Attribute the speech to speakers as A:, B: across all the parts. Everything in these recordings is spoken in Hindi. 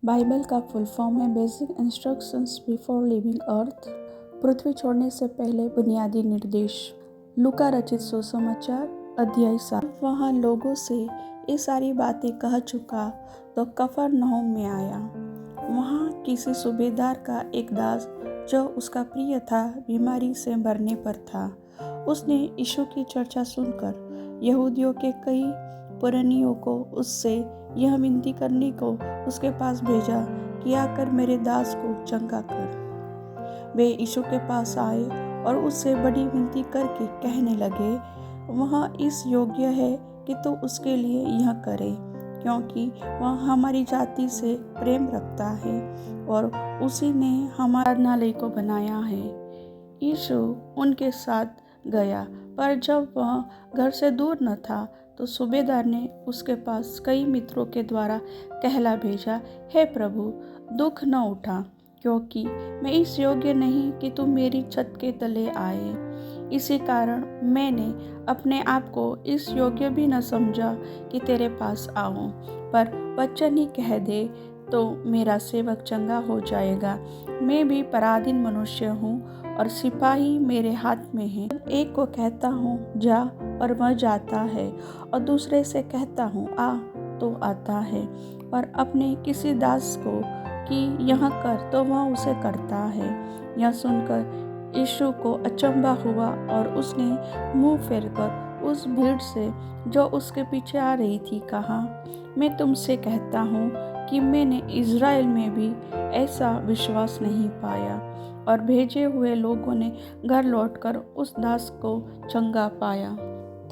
A: बाइबल का फुल फॉर्म है बेसिक इंस्ट्रक्शंस बिफोर लिविंग अर्थ। पृथ्वी छोड़ने से पहले बुनियादी निर्देश। लूका रचित सुसमाचार अध्याय 7। वहाँ लोगों से ये सारी बातें कह चुका तो कफरनहूम में आया। वहाँ किसी सूबेदार का एक दास जो उसका प्रिय था बीमारी से मरने पर था। उसने यीशु की चर्चा सुनकर यहूदियों के कई पुरनियों को उससे यह विनती करने को उसके पास भेजा कि आकर मेरे दास को चंगा कर। वे यीशु के पास आए और उससे बड़ी विनती करके कहने लगे, वह इस योग्य है कि तू उसके लिए यह करे, क्योंकि वह हमारी जाति से प्रेम रखता है और उसी ने हमारे नाले को बनाया है। यीशु उनके साथ गया, पर जब वह घर से दूर न था तो सूबेदार ने उसके पास कई मित्रों के द्वारा कहला भेजा, हे प्रभु, दुख न उठा, क्योंकि मैं इस योग्य नहीं कि तू मेरी छत के तले आए। इसी कारण मैंने अपने आप को इस योग्य भी न समझा कि तेरे पास आऊं, पर वचन ही कह दे तो मेरा सेवक चंगा हो जाएगा। मैं भी पराधीन मनुष्य हूँ और सिपाही मेरे हाथ में है। एक को कहता हूँ जा और वह जाता है, और दूसरे से कहता हूँ आ तो आता है, और अपने किसी दास को कि यह कर तो वह उसे करता है। यह सुनकर यीशु को अचंभा हुआ और उसने मुंह फेरकर उस भीड़ से जो उसके पीछे आ रही थी कहा, मैं तुमसे कहता हूँ कि मैंने इज़राइल में भी ऐसा विश्वास नहीं पाया। और भेजे हुए लोगों ने घर लौटकर उस दास को चंगा पाया।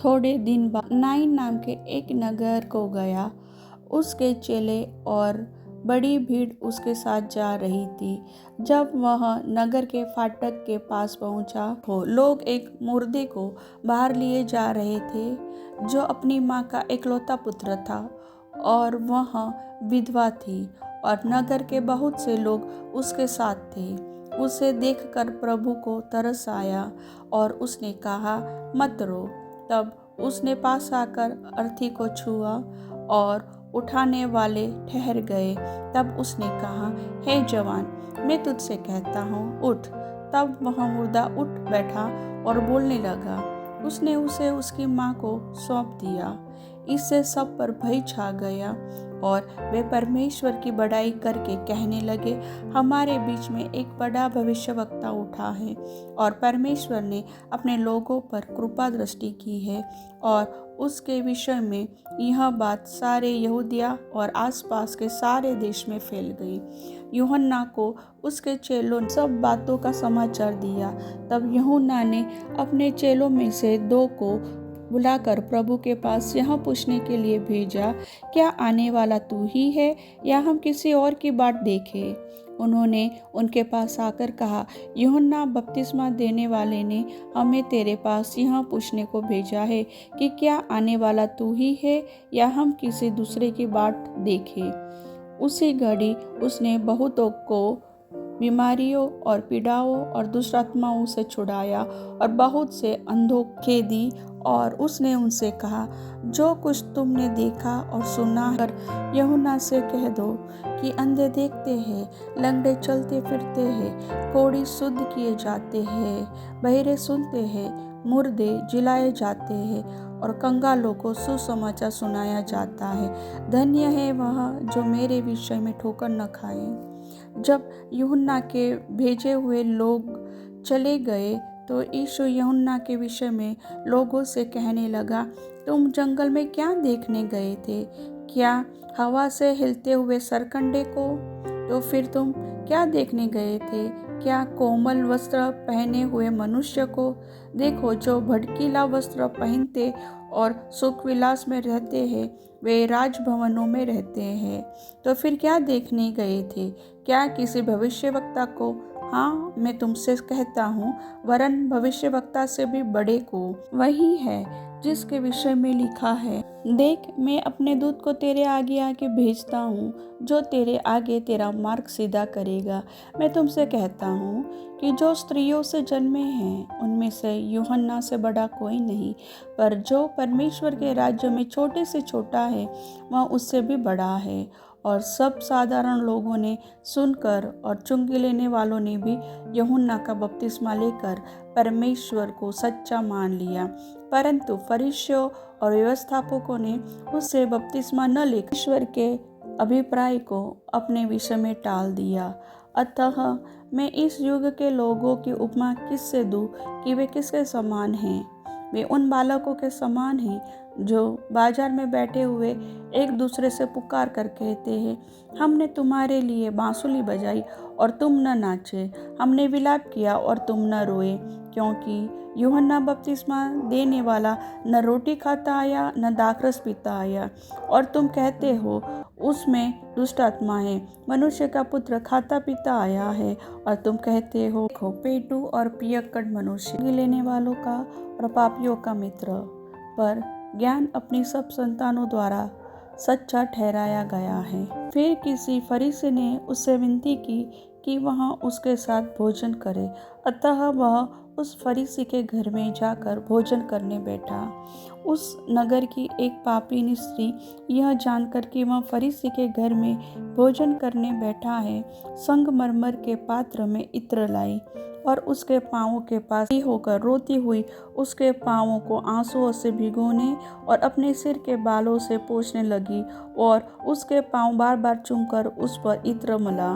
A: थोड़े दिन बाद नाइन नाम के एक नगर को गया। उसके चेले और बड़ी भीड़ उसके साथ जा रही थी। जब वह नगर के फाटक के पास पहुंचा तो लोग एक मुर्दे को बाहर लिए जा रहे थे, जो अपनी माँ का इकलौता पुत्र था, और वह विधवा थी, और नगर के बहुत से लोग उसके साथ थे। उसे देखकर प्रभु को तरस आया और उसने कहा, मत रो। तब उसने पास आकर अर्थी को छुआ और उठाने वाले ठहर गए। तब उसने कहा, हे जवान, मैं तुझसे कहता हूँ, उठ। तब वह मुर्दा उठ बैठा और बोलने लगा। उसने उसे उसकी माँ को सौंप दिया। इससे सब पर भय छा गया और वे परमेश्वर की बड़ाई करके कहने लगे, हमारे बीच में एक बड़ा भविष्यवक्ता उठा है और परमेश्वर ने अपने लोगों पर कृपा दृष्टि की है। और उसके विषय में यह बात सारे यहूदिया और आसपास के सारे देश में फैल गई। यूहन्ना को उसके चेलों ने सब बातों का समाचार दिया। तब यूहन्ना ने अपने चेलों में से 2 को बुलाकर प्रभु के पास यह पूछने के लिए भेजा, क्या आने वाला तू ही है या हम किसी और की बाट देखें? उन्होंने उनके पास आकर कहा, यूहन्ना बपतिस्मा देने वाले ने हमें तेरे पास यह पूछने को भेजा है कि क्या आने वाला तू ही है या हम किसी दूसरे की बाट देखें। उसी घड़ी उसने बहुतों को बीमारियों और पीड़ाओं और दुष्टात्माओं से छुड़ाया और बहुत से अंधों के दी। और उसने उनसे कहा, जो कुछ तुमने देखा और सुना है यूहन्ना से कह दो कि अंधे देखते हैं, लंगड़े चलते फिरते हैं, कोढ़ी शुद्ध किए जाते हैं, बहरे सुनते हैं, मुर्दे जिलाए जाते हैं और कंगालों को सुसमाचार सुनाया जाता है। धन्य है वह जो मेरे विषय में ठोकर न खाए। जब यूहन्ना के भेजे हुए लोग चले गए तो यीशु यूहन्ना के विषय में लोगों से कहने लगा, तुम जंगल में क्या देखने गए थे? क्या हवा से हिलते हुए सरकंडे को? तो फिर तुम क्या देखने गए थे? क्या कोमल वस्त्र पहने हुए मनुष्य को? देखो, जो भड़कीला वस्त्र पहनते और सुख विलास में रहते हैं वे राजभवनों में रहते हैं। तो फिर क्या देखने गए थे? क्या किसी भविष्यवक्ता को? हाँ, मैं तुमसे कहता हूँ, वरन भविष्यवक्ता से भी बड़े को। वही है जिसके विषय में लिखा है, देख, मैं अपने दूत को तेरे आगे आगे भेजता हूँ, जो तेरे आगे तेरा मार्ग सीधा करेगा। मैं तुमसे कहता हूँ कि जो स्त्रियों से जन्मे हैं उनमें से यूहन्ना से बड़ा कोई नहीं, पर जो परमेश्वर के राज्य में छोटे से छोटा है वह उससे भी बड़ा है। और सब साधारण लोगों ने सुनकर और चुंगी लेने वालों ने भी यूहन्ना का बपतिस्मा लेकर परमेश्वर को सच्चा मान लिया। परंतु फरीसियों और व्यवस्थापकों ने उससे बपतिस्मा न लेकर ईश्वर के अभिप्राय को अपने विषय में टाल दिया। अतः मैं इस युग के लोगों की उपमा किससे दूं कि वे किसके समान हैं? वे उन बालकों के समान हैं जो बाजार में बैठे हुए एक दूसरे से पुकार कर कहते हैं, हमने तुम्हारे लिए बांसुरी बजाई और तुम न नाचे, हमने विलाप किया और तुम न रोए। क्योंकि यूहन्ना बपतिस्मा देने वाला न रोटी खाता आया न दाखरस पीता आया, और तुम कहते हो उसमें दुष्ट आत्मा है। मनुष्य का पुत्र खाता पीता आया है और तुम कहते हो पेटू और पियक्कड़ मनुष्य, लेने वालों का और पापियों का मित्र। पर ज्ञान अपनी सब संतानों द्वारा सच्चा ठहराया गया है। फिर किसी फरीसी ने उससे विनती की कि वह उसके साथ भोजन करे। अतः वह उस फरीसी के घर में जाकर भोजन करने बैठा। उस नगर की एक पापी स्त्री यह जानकर कि वह फरीसी के घर में भोजन करने बैठा है, संगमरमर के पात्र में इत्र लाई और उसके पाँवों के पास ही होकर रोती हुई उसके पाँवों को आंसुओं से भिगोने और अपने सिर के बालों से पोंछने लगी और उसके पाँव बार बार चूमकर उस पर इत्र मला।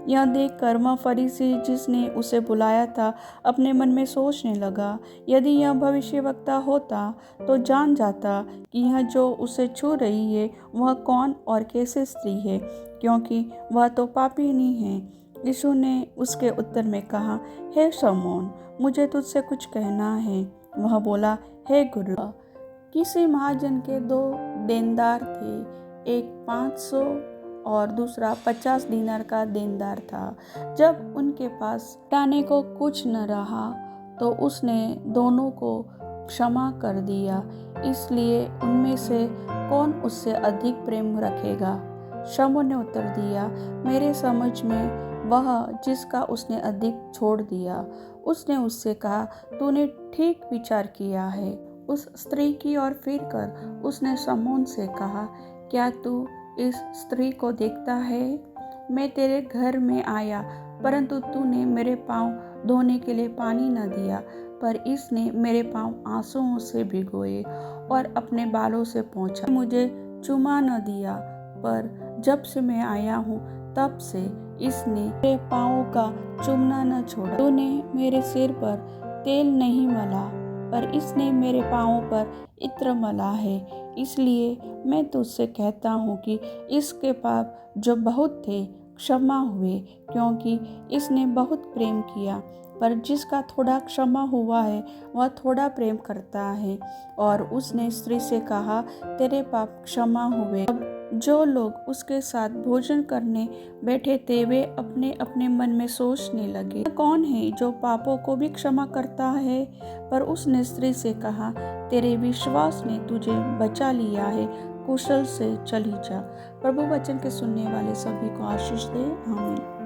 A: यह देखकर वह फरीसी जिसने उसे बुलाया था अपने मन में सोचने लगा, यदि यह भविष्यवक्ता होता तो जान जाता कि यह जो उसे छू रही है वह कौन और कैसे स्त्री है, क्योंकि वह तो पापिनी है। यीशु ने उसके उत्तर में कहा, हे शमौन, मुझे तुझसे कुछ कहना है। वह बोला, हे गुरु। किसी महाजन के 2 देनदार थे, एक 500 और दूसरा 50 दीनार का देनदार था। जब उनके पास लौटाने को कुछ न रहा तो उसने दोनों को क्षमा कर दिया। इसलिए उनमें से कौन उससे अधिक प्रेम रखेगा? शमौन ने उत्तर दिया, मेरे समझ में वह जिसका उसने अधिक छोड़ दिया। उसने उससे कहा, तूने ठीक विचार किया है। उस स्त्री की ओर फिर कर उसने शमौन से कहा, क्या तू इस स्त्री को देखता है? मैं तेरे घर में आया, परंतु तूने मेरे पाँव धोने के लिए पानी न दिया, पर इसने मेरे पाँव आंसुओं से भिगोए और अपने बालों से पोंछा। मुझे चुमा न दिया, पर जब से मैं आया हूँ तब से इसने मेरे पाँवों का चूमना न छोड़ा। तूने मेरे सिर पर तेल नहीं मला, पर इसने मेरे पाँवों पर इत्र मला है। इसलिए मैं तुझसे कहता हूँ कि इसके पाप जो बहुत थे क्षमा हुए, क्योंकि इसने बहुत प्रेम किया। पर जिसका थोड़ा क्षमा हुआ है वह थोड़ा प्रेम करता है। और उसने स्त्री से कहा, तेरे पाप क्षमा हुए। अब जो लोग उसके साथ भोजन करने बैठे थे वे अपने अपने मन में सोचने लगे, कौन है जो पापों को भी क्षमा करता है? पर उसने स्त्री से कहा, तेरे विश्वास ने तुझे बचा लिया है, कुशल से चली जा। प्रभु वचन के सुनने वाले सभी को आशीष दे। आमीन।